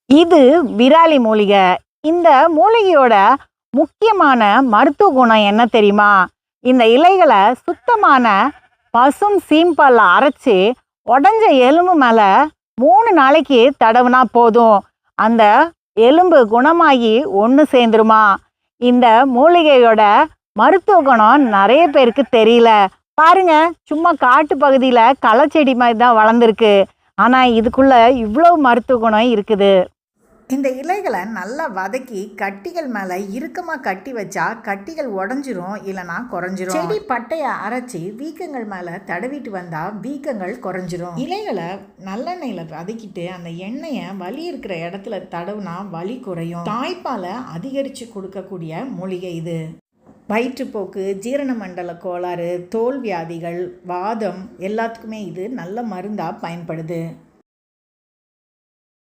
இது விராலி மூலிகை. இந்த மூலிகையோட முக்கியமான மருத்துவ குணம் என்ன தெரியுமா? இந்த இலைகளை சுத்தமான பசும் சீம்பால்ல அரைச்சி உடஞ்ச எலும்பு மேலே 3 நாளைக்கு தடவுனா போதும், அந்த எலும்பு குணமாகி ஒன்று சேர்ந்துருமா. இந்த மூலிகையோட மருத்துவ குணம் நிறைய பேருக்கு தெரியல. பாருங்க, சும்மா காட்டு பகுதியில் களச்செடி மாதிரி தான் வளர்ந்துருக்கு. ஆனால் இதுக்குள்ள இவ்வளோ மருத்துவ குணம் இருக்குது. இந்த இலைகளை நல்லா வதக்கி கட்டிகள் மேலே இறுக்கமாக கட்டி வச்சா கட்டிகள் உடஞ்சிரும், இல்லைனா குறைஞ்சிரும். செடி பட்டையை அரைச்சி வீக்கங்கள் மேலே தடவிட்டு வந்தால் வீக்கங்கள் குறைஞ்சிரும். இலைகளை நல்லெண்ணெயில் வதக்கிட்டு அந்த எண்ணெயை வலி இருக்கிற இடத்துல தடவுனா வலி குறையும். தாய்ப்பாலை அதிகரித்து கொடுக்கக்கூடிய மூலிகை இது. வயிற்றுப்போக்கு, ஜீரண மண்டல கோளாறு, தோல் வியாதிகள், வாதம் எல்லாத்துக்குமே இது நல்ல மருந்தாக பயன்படுது.